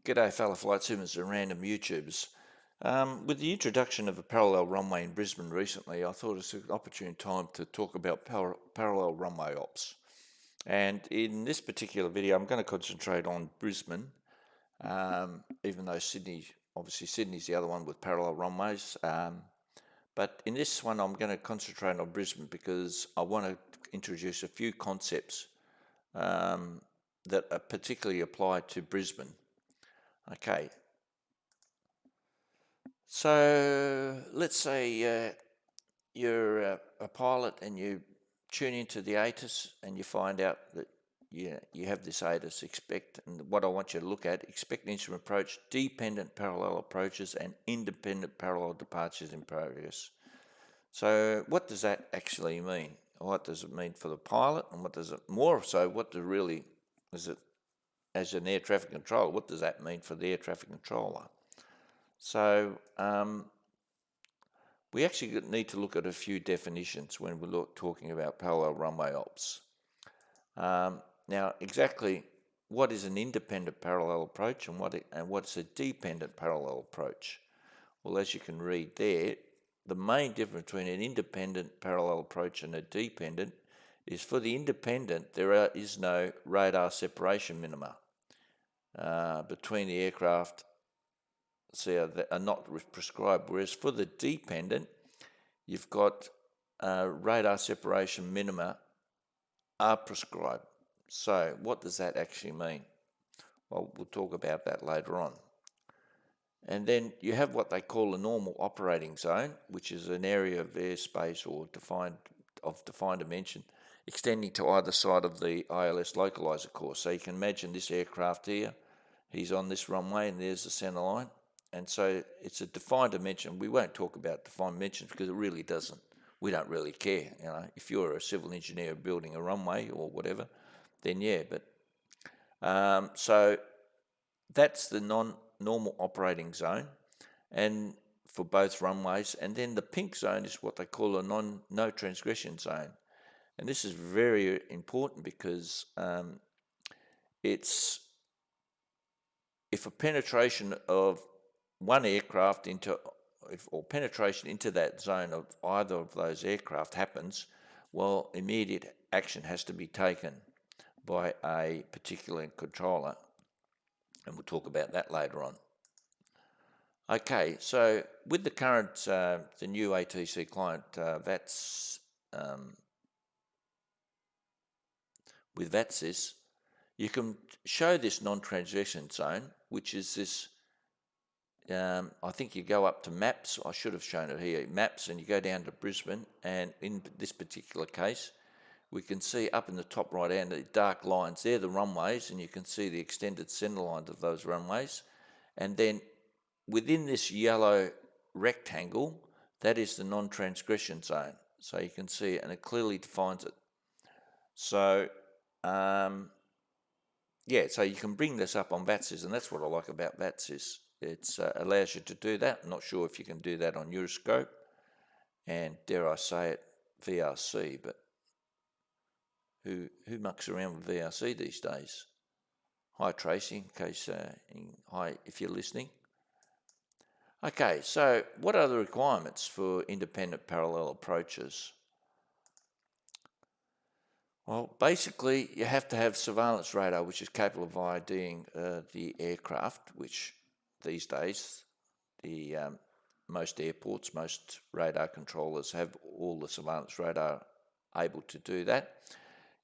G'day fellow flight simmers and random YouTubers. With the introduction of a parallel runway in Brisbane recently, I thought it's an opportune time to talk about parallel runway ops. And in this particular video, I'm going to concentrate on Brisbane, even though Sydney's the other one with parallel runways. But in this one, I'm going to concentrate on Brisbane because I want to introduce a few concepts that are particularly applied to Brisbane. Okay, so let's say you're a pilot and you tune into the ATIS and you find out that you have this ATIS. And what I want you to look at, expect instrument approach, dependent parallel approaches and independent parallel departures in progress. So what does that actually mean? What does it mean for the pilot, and what does it is it as an air traffic controller, what does that mean for the air traffic controller? So we actually need to look at a few definitions when we're talking about parallel runway ops. Now, exactly what is an independent parallel approach and what's a dependent parallel approach? Well, as you can read there, the main difference between an independent parallel approach and a dependent is for the independent, there is no radar separation minima between the aircraft that are not prescribed, whereas for the dependent, you've got radar separation minima are prescribed. So what does that actually mean? Well, we'll talk about that later on. And then you have what they call a normal operating zone, which is an area of airspace or defined dimension extending to either side of the ILS localizer course. So you can imagine this aircraft here, he's on this runway and there's the center line. And so it's a defined dimension. We won't talk about defined dimensions because it really doesn't. We don't really care. If you're a civil engineer building a runway or whatever, then yeah. But so that's the non-normal operating zone, and for both runways. And then the pink zone is what they call a no transgression zone, and this is very important because it's if a penetration of one aircraft penetration into that zone of either of those aircraft happens, well, immediate action has to be taken by a particular controller, and we'll talk about that later on. Okay, so with the current, the new ATC client, with VATSIS, you can show this non-transgression zone, which is this. I think you go up to maps. I should have shown it here. Maps, and you go down to Brisbane, and in this particular case, we can see up in the top right hand the dark lines. They're the runways, and you can see the extended center lines of those runways. And then within this yellow rectangle, that is the non-transgression zone. So you can see it, and it clearly defines it. So so you can bring this up on VATSIS, and that's what I like about VATSIS. It allows you to do that. I'm not sure if you can do that on Euroscope, and dare I say it, VRC, but who mucks around with VRC these days? Hi Tracy, in case hi if you're listening. Okay, so what are the requirements for independent parallel approaches? Well, basically, you have to have surveillance radar, which is capable of IDing the aircraft, which these days, most airports, most radar controllers have all the surveillance radar able to do that.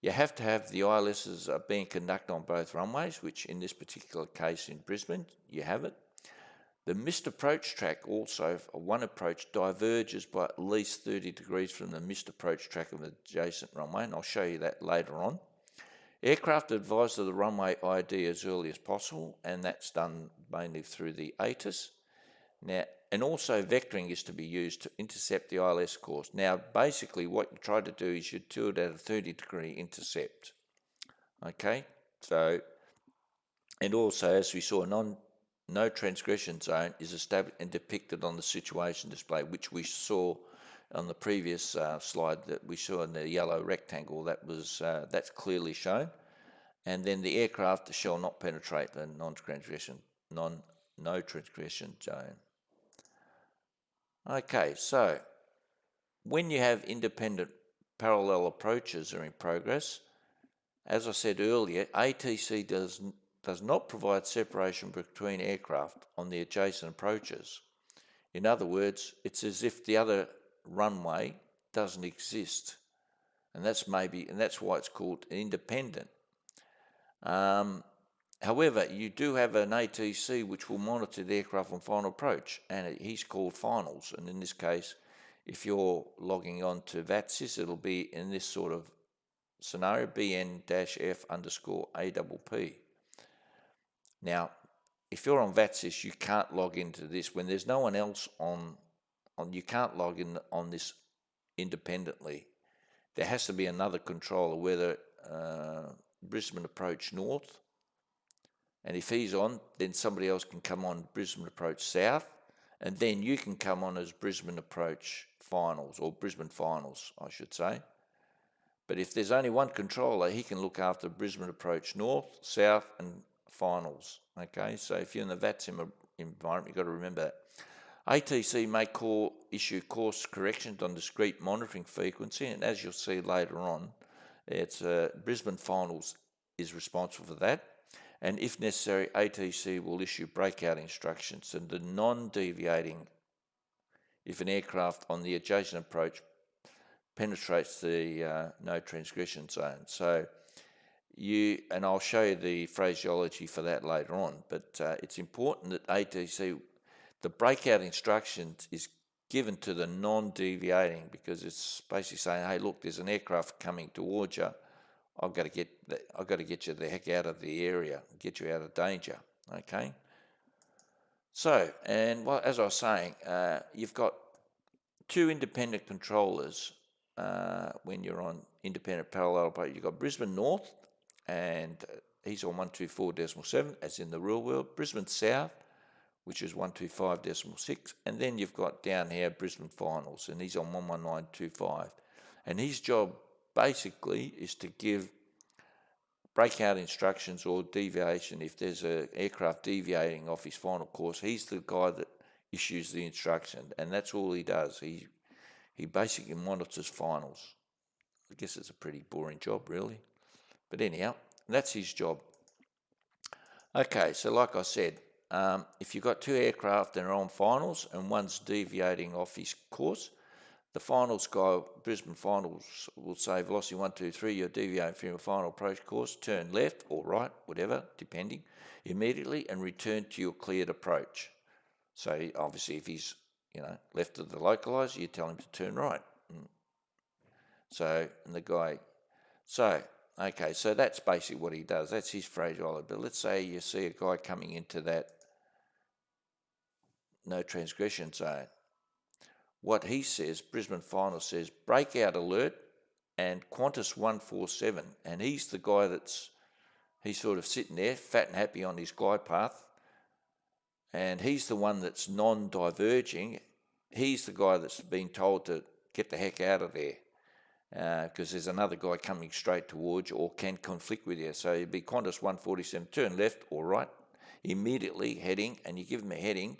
You have to have the ILSs being conducted on both runways, which in this particular case in Brisbane, you have it. The missed approach track also, one approach diverges by at least 30 degrees from the missed approach track of the adjacent runway, and I'll show you that later on. Aircraft advised of the runway ID as early as possible, and that's done mainly through the ATIS. Now, and also vectoring is to be used to intercept the ILS course. Now, basically what you try to do is you do it at a 30-degree intercept. Okay, so, and also as we saw, no transgression zone is established and depicted on the situation display, which we saw on the previous slide that we saw in the yellow rectangle. That's clearly shown. And then the aircraft shall not penetrate the non-transgression no transgression zone. Okay, so when you have independent parallel approaches are in progress, as I said earlier, ATC does not provide separation between aircraft on the adjacent approaches. In other words, it's as if the other runway doesn't exist, and that's why it's called independent. However, you do have an ATC which will monitor the aircraft on final approach, and he's called finals. And in this case, if you're logging on to VATSIS, it'll be in this sort of scenario, BN-F_APP. Now, if you're on VATSIS, you can't log into this. When there's no one else on you can't log in on this independently. There has to be another controller, whether Brisbane Approach North, and if he's on, then somebody else can come on Brisbane Approach South, and then you can come on as Brisbane Approach Finals, or Brisbane Finals, I should say. But if there's only one controller, he can look after Brisbane Approach North, South, and Finals. Okay, so if you're in the VATSIM environment, you've got to remember that. ATC may issue course corrections on discrete monitoring frequency, and as you'll see later on, it's Brisbane Finals is responsible for that. And if necessary, ATC will issue breakout instructions to the non-deviating if an aircraft on the adjacent approach penetrates the no transgression zone. So and I'll show you the phraseology for that later on, but it's important that ATC, the breakout instructions is given to the non-deviating, because it's basically saying, hey, look, there's an aircraft coming towards you. I've got to get you the heck out of the area, get you out of danger. Okay. So, and as I was saying, you've got two independent controllers when you're on independent parallel approach. You've got Brisbane North, and he's on 124.7, as in the real world. Brisbane South, which is 125.6, and then you've got down here Brisbane Finals, and he's on 119.25, and his job basically is to give breakout instructions or deviation. If there's an aircraft deviating off his final course, he's the guy that issues the instruction, and that's all he does. He basically monitors finals. I guess it's a pretty boring job, really, but anyhow, that's his job. Okay, so like I said, if you've got two aircraft that are on finals and one's deviating off his course, the finals guy, Brisbane Finals, will say velocity 123, you're deviating from your final approach course, turn left or right, whatever, depending, immediately, and return to your cleared approach. So obviously if he's left of the localizer, you tell him to turn right. So, and the guy, okay, so that's basically what he does. That's his phraseology. But let's say you see a guy coming into that no transgression zone. What he says, Brisbane Final says, breakout alert and Qantas 147. And he's the guy he's sort of sitting there, fat and happy on his glide path. And he's the one that's non-diverging. He's the guy that's been told to get the heck out of there, because there's another guy coming straight towards you or can conflict with you. So it'd be Qantas 147, turn left or right, immediately heading, and you give him a heading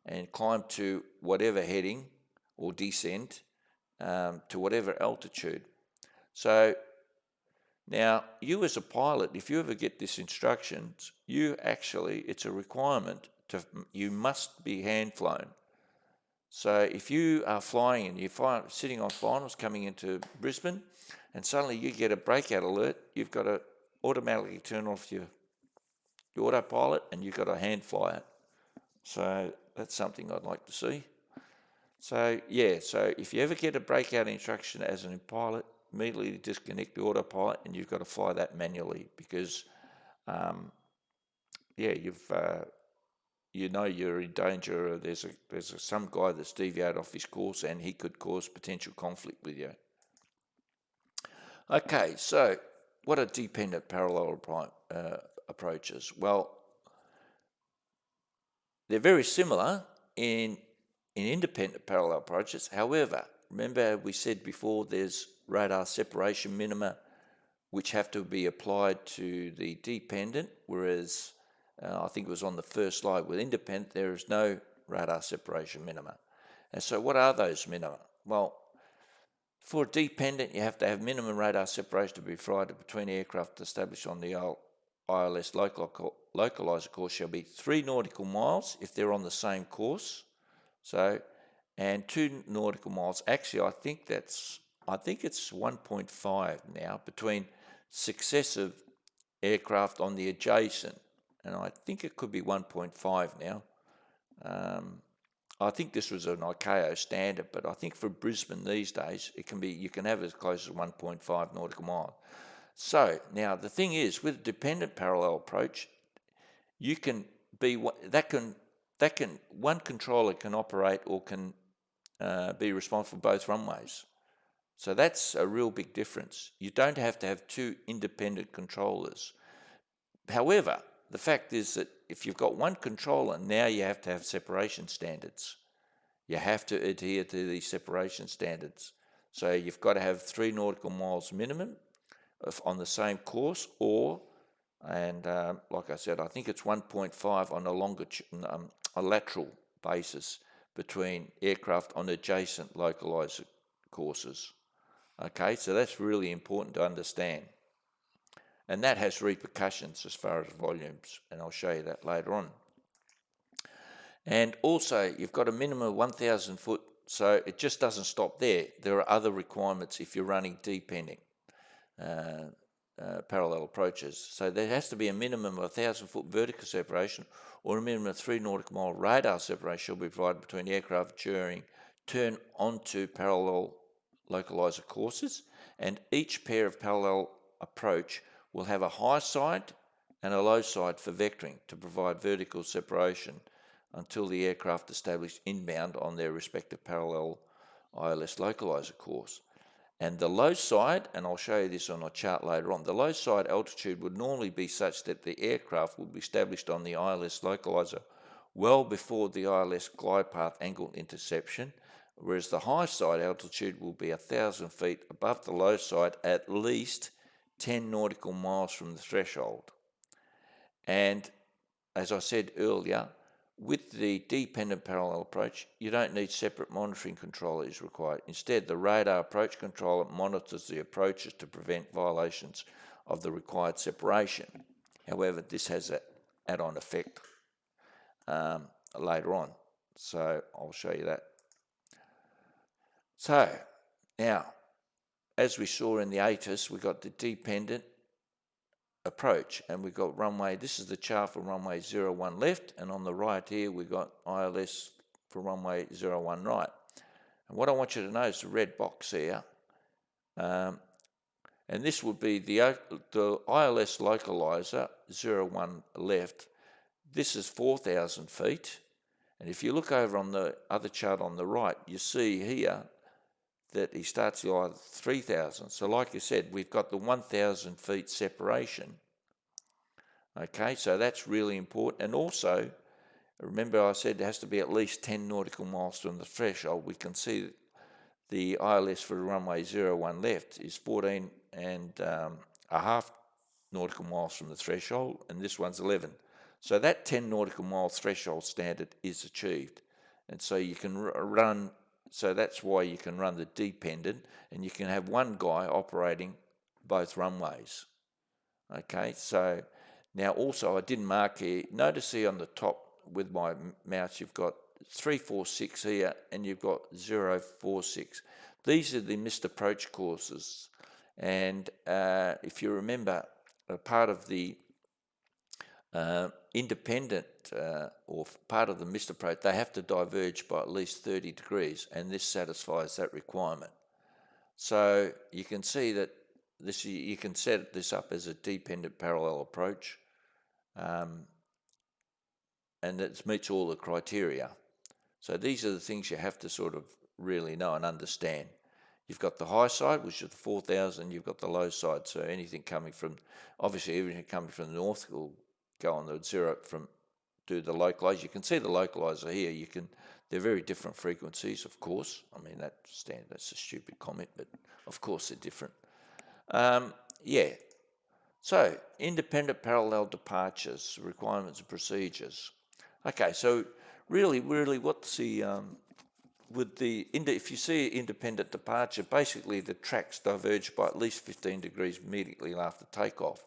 and climb to whatever heading or descend to whatever altitude. So now you as a pilot, if you ever get this instructions, it's a requirement you must be hand flown. So if you are flying and you're sitting on finals coming into Brisbane and suddenly you get a breakout alert, you've got to automatically turn off your autopilot and you've got to hand fly it. So that's something I'd like to see. So yeah, so if you ever get a breakout instruction as a pilot, immediately disconnect the autopilot and you've got to fly that manually, because you're in danger. There's some guy that's deviated off his course and he could cause potential conflict with you. Okay, so what are dependent parallel approaches? Well, they're very similar in independent parallel approaches. However, remember we said before there's radar separation minima which have to be applied to the dependent, whereas I think it was on the first slide. With independent, there is no radar separation minima. And so what are those minima? Well, for dependent, you have to have minimum radar separation to be provided between aircraft established on the ILS localizer course shall be 3 nautical miles if they're on the same course. So, and 2 nautical miles. Actually, I think it's 1.5 now between successive aircraft on the adjacent, and I think it could be 1.5 now. I think this was an ICAO standard, but I think for Brisbane these days you can have as close as 1.5 nautical miles. So now the thing is, with a dependent parallel approach, you can be one controller can operate or can be responsible for both runways. So that's a real big difference. You don't have to have 2 independent controllers. However, the fact is that if you've got one controller, now you have to have separation standards. You have to adhere to these separation standards. So you've got to have 3 nautical miles minimum on the same course, like I said, I think it's 1.5 on a lateral basis between aircraft on adjacent localizer courses. Okay, so that's really important to understand. And that has repercussions as far as volumes, and I'll show you that later on. And also, you've got a minimum of 1,000 foot, so it just doesn't stop there. There are other requirements if you're running dependent parallel approaches. So there has to be a minimum of 1,000 foot vertical separation or a minimum of 3 nautical mile radar separation shall be provided between aircraft during turn onto parallel localizer courses, and each pair of parallel approach will have a high side and a low side for vectoring to provide vertical separation until the aircraft established inbound on their respective parallel ILS localizer course. And the low side, and I'll show you this on a chart later on, the low side altitude would normally be such that the aircraft would be established on the ILS localizer well before the ILS glide path angle interception, whereas the high side altitude will be 1,000 feet above the low side, at least 10 nautical miles from the threshold. And as I said earlier, with the dependent parallel approach, you don't need separate monitoring controllers required. Instead, the radar approach controller monitors the approaches to prevent violations of the required separation. However, this has an add-on effect later on, so I'll show you that. So, now, as we saw in the ATIS, we've got the dependent approach, and we've got runway. This is the chart for runway 01 left, and on the right here we've got ILS for runway 01 right. And what I want you to know is the red box here, and this would be the ILS localizer 01 left. This is 4,000 feet, and if you look over on the other chart on the right, you see here that he starts the ILS 3,000. So like I said, we've got the 1,000 feet separation. Okay, so that's really important. And also, remember I said there has to be at least 10 nautical miles from the threshold. We can see that the ILS for runway 01 left is 14 and a half nautical miles from the threshold, and this one's 11. So that 10 nautical mile threshold standard is achieved. And so you can run, so that's why you can run the dependent, and you can have one guy operating both runways. Okay, so now also I didn't mark here, notice here on the top with my mouse you've got 346 here and you've got 046. These are the missed approach courses, and if you remember, a part of the independent or part of the missed approach, they have to diverge by at least 30 degrees, and this satisfies that requirement. So you can see that you can set this up as a dependent parallel approach, and it meets all the criteria. So these are the things you have to sort of really know and understand. You've got the high side, which is the 4,000. You've got the low side, so anything coming from, obviously everything coming from the north will go on the zero do the localizer. You can see the localizer here. They're very different frequencies, of course. I mean, that's a stupid comment, but of course they're different. Yeah. So, independent parallel departures, requirements and procedures. Okay, so really, what's the if you see an independent departure, basically the tracks diverge by at least 15 degrees immediately after takeoff.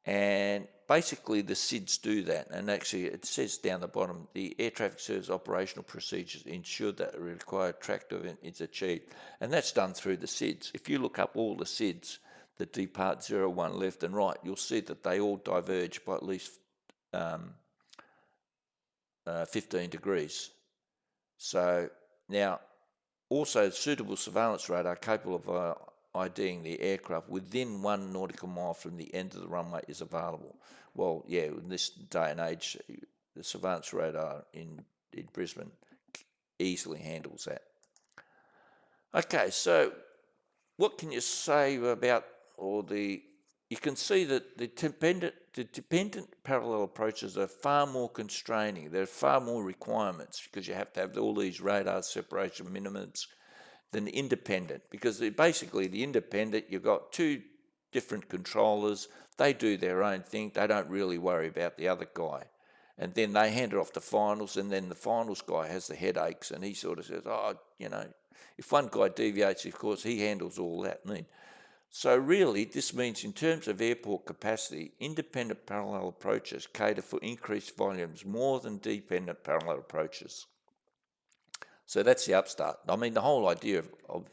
And basically the SIDS do that. And actually it says down the bottom, the air traffic service operational procedures ensure that the required track event is achieved. And that's done through the SIDS. If you look up all the SIDS that depart 0, 1 left and right, you'll see that they all diverge by at least 15 degrees. So now, also suitable surveillance radar capable of IDing the aircraft within 1 nautical mile from the end of the runway is available. Well, yeah, in this day and age, the surveillance radar in Brisbane easily handles that. Okay, so what can you say about, you can see that the dependent parallel approaches are far more constraining. There are far more requirements because you have to have all these radar separation minimums than the independent, because basically the independent, you've got two different controllers, they do their own thing, they don't really worry about the other guy. And then they hand it off to finals, and then the finals guy has the headaches, and he sort of says, if one guy deviates, of course, he handles all that. So really, this means in terms of airport capacity, independent parallel approaches cater for increased volumes more than dependent parallel approaches. So that's the upstart. I mean, the whole idea of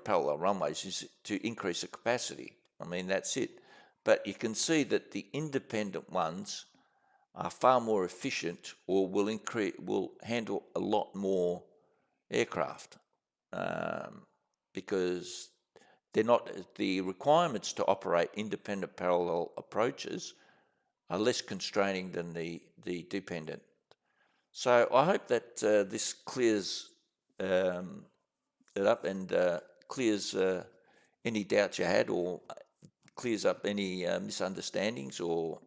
parallel runways is to increase the capacity. I mean, that's it. But you can see that the independent ones are far more efficient, or will handle a lot more aircraft, because the requirements to operate independent parallel approaches are less constraining than the dependent. So I hope that this clears it up and clears any doubts you had, or clears up any misunderstandings, or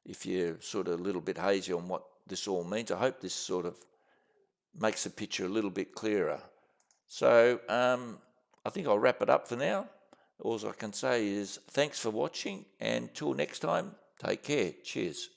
if you're sort of a little bit hazy on what this all means. I hope this sort of makes the picture a little bit clearer. So I think I'll wrap it up for now. All I can say is thanks for watching, and till next time, take care. Cheers.